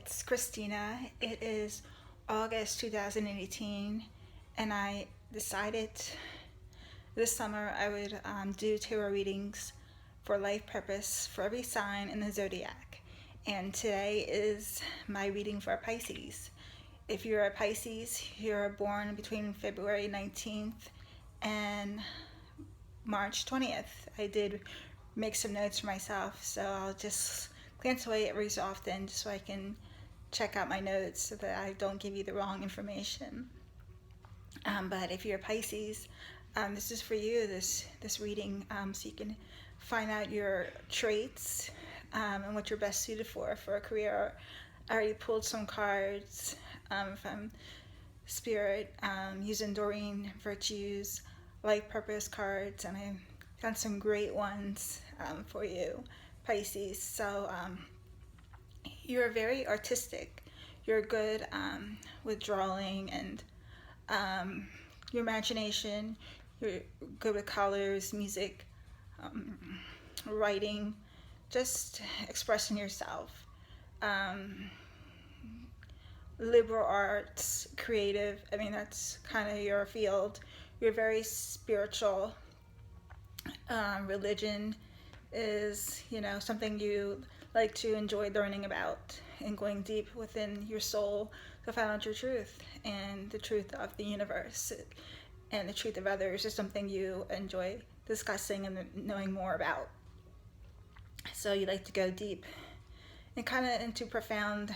it's Kristina. It is August 2018, and I decided this summer I would do tarot readings for life purpose for every sign in the zodiac. And today is my reading for Pisces. If you're a Pisces, you're born between February 19th and March 20th. I did make some notes for myself, so I'll just glance away every so often just so I can check out my notes so that I don't give you the wrong information. But if you're a Pisces, this is for you, this reading, so you can find out your traits and what you're best suited for a career. I already pulled some cards from Spirit using Doreen Virtue's life purpose cards, and I've done some great ones for you, Pisces. So you're very artistic. You're good with drawing and your imagination. You're good with colors, music, writing, just expressing yourself. Liberal arts, creative, I mean, that's kind of your field. You're very spiritual. Religion is, something you like to enjoy learning about and going deep within your soul to find out your truth and the truth of the universe and the truth of others is something you enjoy discussing and knowing more about. So you like to go deep and kind of into profound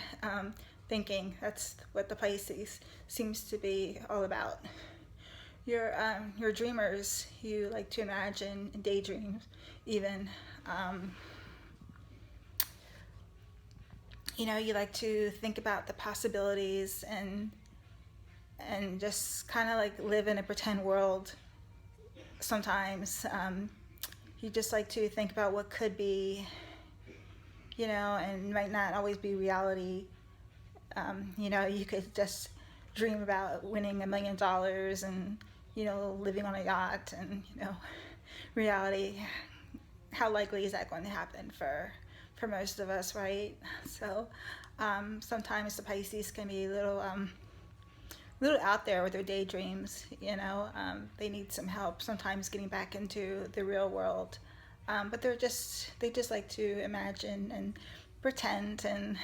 thinking. That's what the Pisces seems to be all about. You're dreamers. You like to imagine and daydream even. You like to think about the possibilities and just kind of like live in a pretend world sometimes. You just like to think about what could be, and might not always be reality. You could just dream about winning $1 million and, living on a yacht and, reality. How likely is that going to happen for most of us, right? So sometimes the Pisces can be a little out there with their daydreams. They need some help sometimes getting back into the real world. But they just like to imagine and pretend and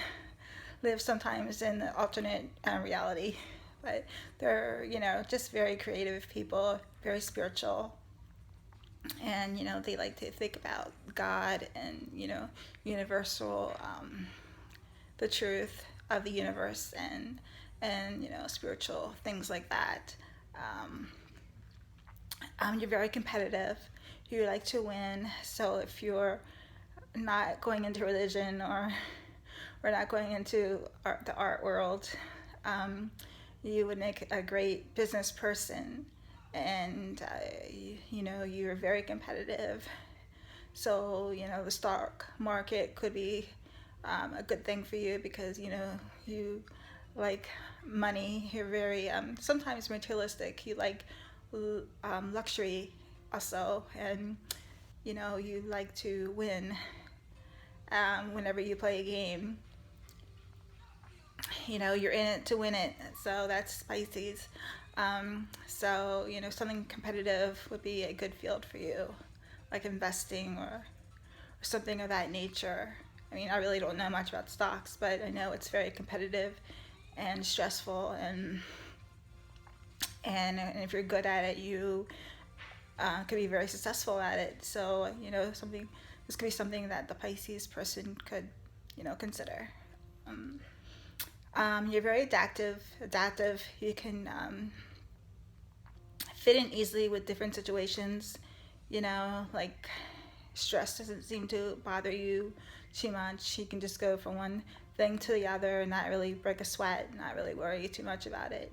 live sometimes in the alternate reality. But they're, just very creative people, very spiritual. And, they like to think about God and, universal, the truth of the universe and spiritual things like that. You're very competitive. You like to win. So if you're not going into religion or not going into the art world, you would make a great business person. And you're very competitive. So the stock market could be a good thing for you because you like money. You're very sometimes materialistic. You like luxury also, and you like to win whenever you play a game. You're in it to win it. So that's Pisces. So something competitive would be a good field for you, like investing or something of that nature. I mean, I really don't know much about stocks, but I know it's very competitive and stressful, and if you're good at it, you could be very successful at it. So this could be something that the Pisces person could consider. You're very adaptive. You can fit in easily with different situations. Like stress doesn't seem to bother you too much. You can just go from one thing to the other and not really break a sweat, not really worry too much about it.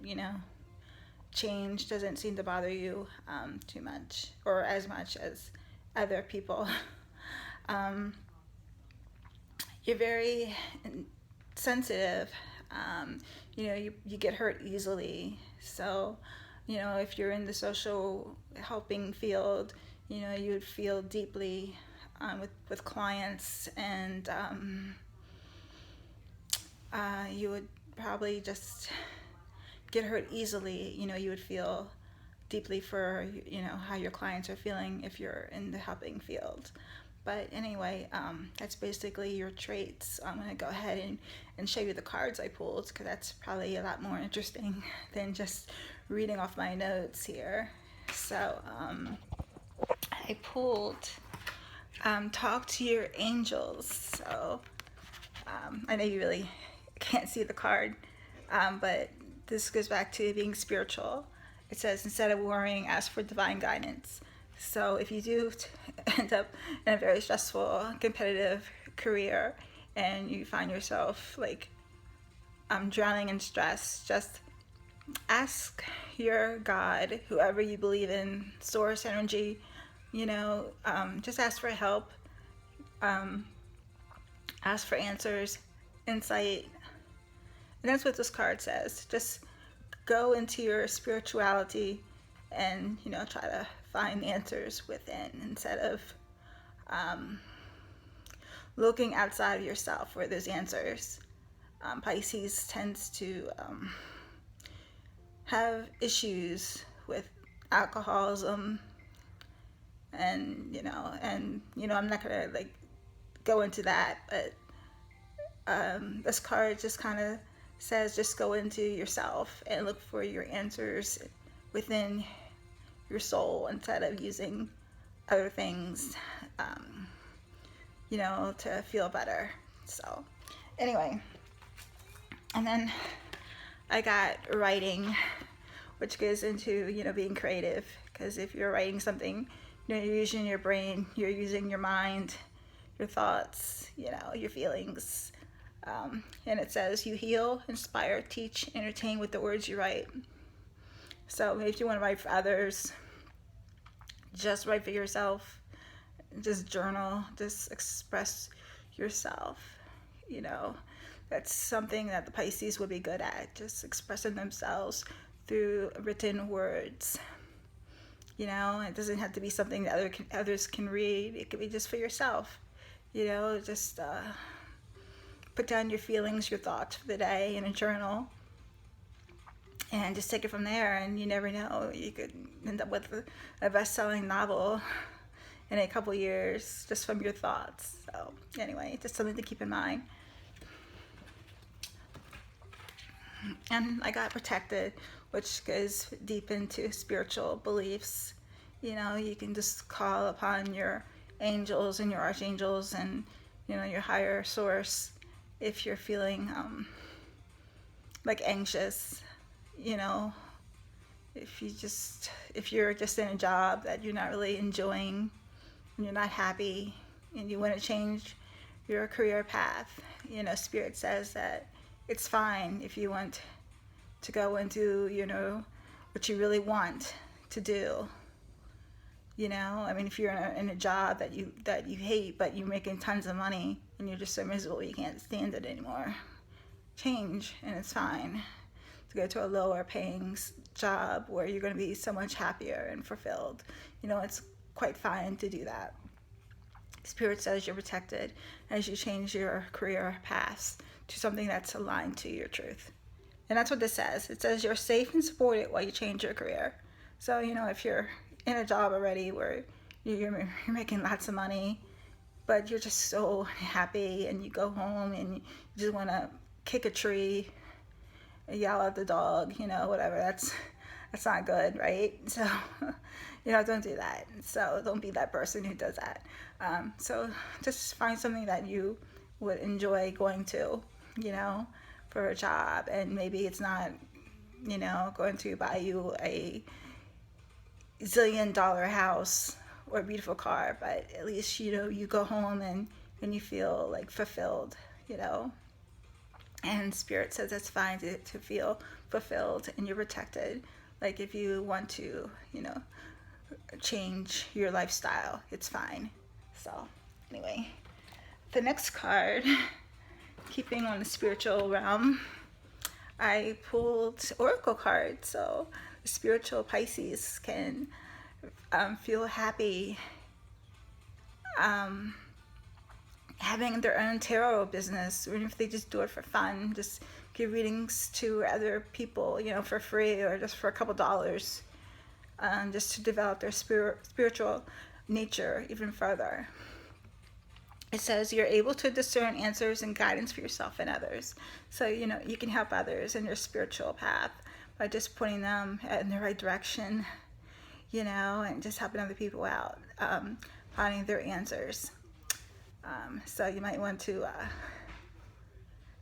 Change doesn't seem to bother you too much or as much as other people. You're very sensitive. You get hurt easily. So, if you're in the social helping field, you would feel deeply with clients and you would probably just get hurt easily. You would feel deeply for how your clients are feeling if you're in the helping field. But anyway, that's basically your traits. I'm going to go ahead and show you the cards I pulled, because that's probably a lot more interesting than just reading off my notes here. So I pulled Talk to Your Angels. So I know you really can't see the card, but this goes back to being spiritual. It says, instead of worrying, ask for divine guidance. So if you do end up in a very stressful, competitive career and you find yourself like drowning in stress, just ask your God, whoever you believe in, source energy, just ask for help, ask for answers, insight. And that's what this card says. Just go into your spirituality and, try to find answers within, instead of looking outside of yourself for those answers. Pisces tends to have issues with alcoholism, and I'm not gonna go into that, but this card just kind of says, just go into yourself and look for your answers within your soul, instead of using other things to feel better. So anyway, and then I got writing, which goes into being creative, because if you're writing something, you're using your brain, you're using your mind, your thoughts, your feelings. And it says, you heal, inspire, teach, entertain with the words you write. So maybe if you want to write for others, just write for yourself, just journal, just express yourself. That's something that the Pisces would be good at, just expressing themselves through written words. It doesn't have to be something that others can read. It could be just for yourself. Just put down your feelings, your thoughts for the day in a journal, and just take it from there. And you never know, you could end up with a best-selling novel in a couple years just from your thoughts. So anyway, just something to keep in mind. And I got Protected, which goes deep into spiritual beliefs. You can just call upon your angels and your archangels and your higher source if you're feeling anxious. If you're just in a job that you're not really enjoying and you're not happy and you want to change your career path, Spirit says that it's fine if you want to go into what you really want to do. If you're in a job that you hate, but you're making tons of money and you're just so miserable you can't stand it anymore, change, and it's fine to go to a lower paying job where you're going to be so much happier and fulfilled. It's quite fine to do that. Spirit says you're protected as you change your career path to something that's aligned to your truth. And that's what this says. It says you're safe and supported while you change your career. So, if you're in a job already where you're making lots of money, but you're just so happy, and you go home and you just want to kick a tree, yell at the dog, whatever, that's not good, right? So, don't do that. So don't be that person who does that. So just find something that you would enjoy going to, for a job, and maybe it's not, going to buy you a $1 zillion house or a beautiful car, but at least, you go home and you feel fulfilled, and Spirit says it's fine to feel fulfilled and you're protected. If you want to, change your lifestyle, it's fine. So anyway, the next card, keeping on the spiritual realm, I pulled Oracle cards. So spiritual Pisces can feel happy, having their own tarot business, or even if they just do it for fun, just give readings to other people, for free or just for a couple dollars, just to develop their spiritual nature even further. It says you're able to discern answers and guidance for yourself and others. So, you can help others in your spiritual path by just pointing them in the right direction, and just helping other people out, finding their answers. So you might want to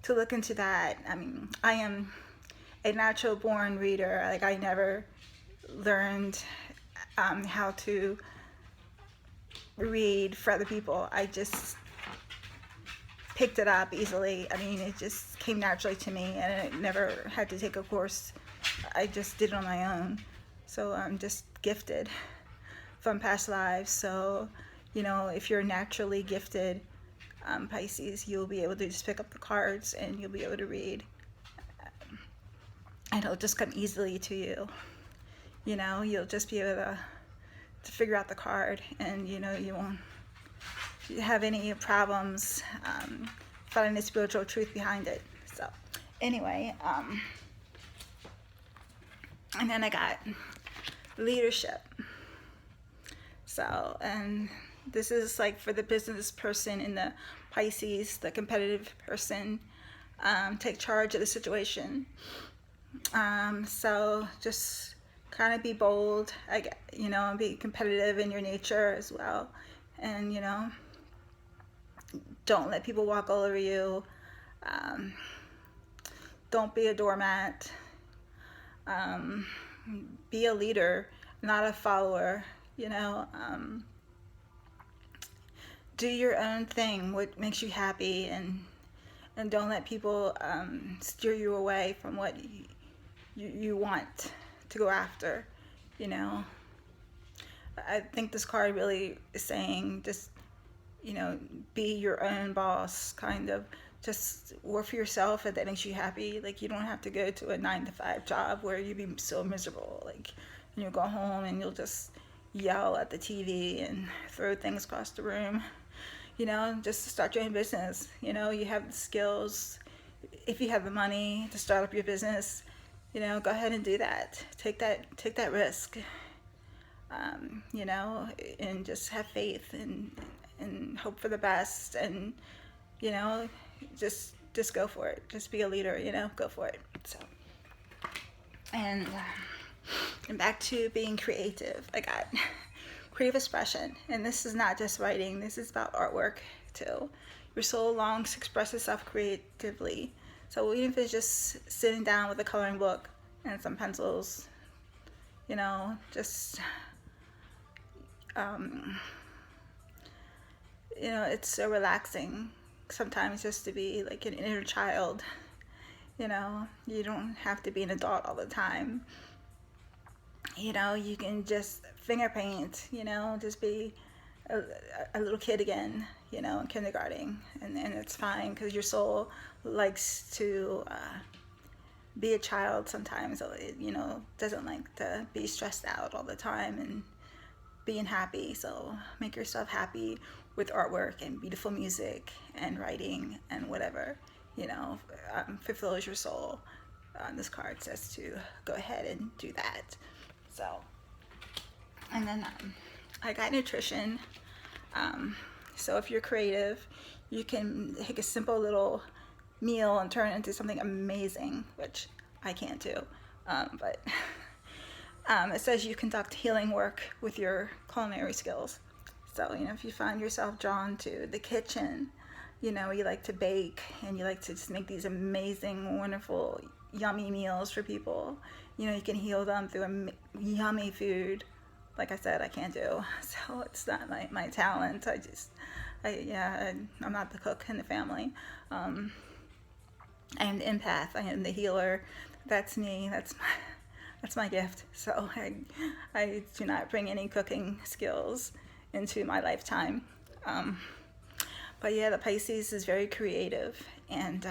look into that. I mean, I am a natural born reader. Like, I never learned how to read for other people. I just picked it up easily. I mean, it just came naturally to me, and I never had to take a course. I just did it on my own. So I'm just gifted from past lives. So, if you're naturally gifted, Pisces, you'll be able to just pick up the cards and you'll be able to read. And it'll just come easily to you. You'll just be able to figure out the card, and you won't have any problems finding the spiritual truth behind it. So anyway, and then I got leadership. So, and this is like for the business person in the Pisces, the competitive person. Take charge of the situation. So just kind of be bold, and be competitive in your nature as well. And, don't let people walk all over you. Don't be a doormat. Be a leader, not a follower, do your own thing, what makes you happy, and don't let people steer you away from what you want to go after. I think this card really is saying just, be your own boss, kind of. Just work for yourself, and that makes you happy. Like, you don't have to go to a 9-to-5 job where you'd be so miserable. Like, and you'll go home and you'll just yell at the TV and throw things across the room. Just start your own business. You have the skills. If you have the money to start up your business, go ahead and do that. Take that risk. And just have faith and hope for the best, and just go for it. Just be a leader, go for it. So, and back to being creative. I got creative expression, and this is not just writing. This is about artwork too. Your soul longs to express itself creatively. So even if it's just sitting down with a coloring book and some pencils, just it's so relaxing sometimes just to be like an inner child. You don't have to be an adult all the time. You can just finger paint, just be a little kid again, in kindergarten, and it's fine, because your soul likes to be a child sometimes. Doesn't like to be stressed out all the time and being happy. So make yourself happy with artwork and beautiful music and writing and whatever, fulfills your soul. This card says to go ahead and do that. So, and then I got nutrition. So if you're creative, you can take a simple little meal and turn it into something amazing, which I can't do. But it says you conduct healing work with your culinary skills. So, if you find yourself drawn to the kitchen, you like to bake and you like to just make these amazing, wonderful, yummy meals for people, you can heal them through yummy food. Like I said, I can't do. So it's not my talent. I'm not the cook in the family. I am the empath. I am the healer. That's me. That's my gift. So I do not bring any cooking skills into my lifetime. But yeah, the Pisces is very creative, and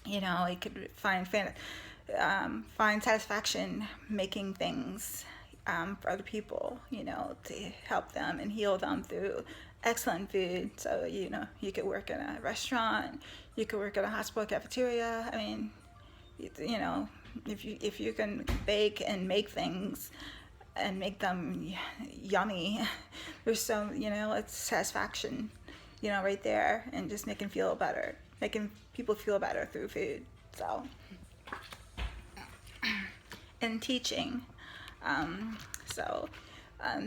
you could find satisfaction making things for other people, to help them and heal them through excellent food. So, you know, you could work in a restaurant, you could work in a hospital cafeteria. I mean, you know, if you can bake and make things and make them yummy, there's so, you know, it's satisfaction, you know, right there, and just making feel better, making people feel better through food. So, and teaching. So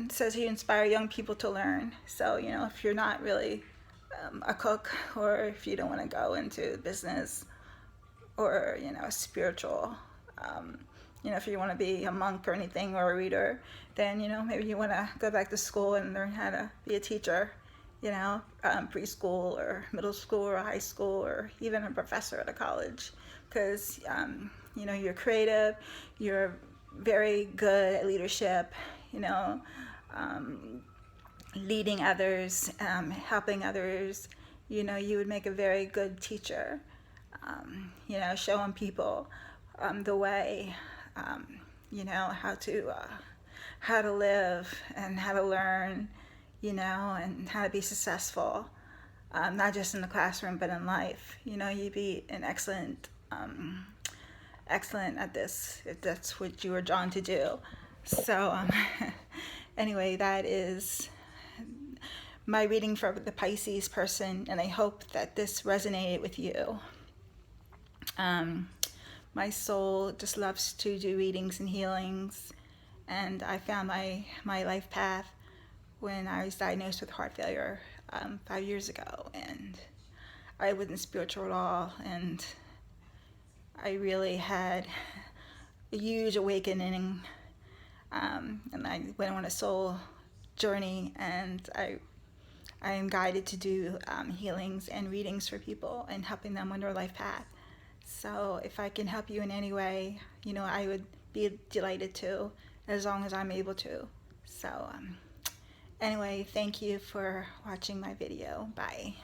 says you inspire young people to learn. So, you know, if you're not really a cook, or if you don't want to go into business, or, you know, spiritual, you know, if you want to be a monk or anything, or a reader, then, you know, maybe you want to go back to school and learn how to be a teacher, you know, preschool or middle school or high school, or even a professor at a college, because, you know, you're creative, you're very good at leadership, you know, leading others, helping others. You know, you would make a very good teacher, you know, showing people the way, you know, how to live and how to learn, you know, and how to be successful, not just in the classroom, but in life. You know, you'd be an excellent at this, if that's what you were drawn to do. So anyway, that is my reading for the Pisces person, and I hope that this resonated with you. My soul just loves to do readings and healings, and I found my life path when I was diagnosed with heart failure 5 years ago, and I wasn't spiritual at all, and I really had a huge awakening, and I went on a soul journey, and I am guided to do healings and readings for people and helping them on their life path. So if I can help you in any way, you know, I would be delighted to, as long as I'm able to. So anyway, thank you for watching my video. Bye.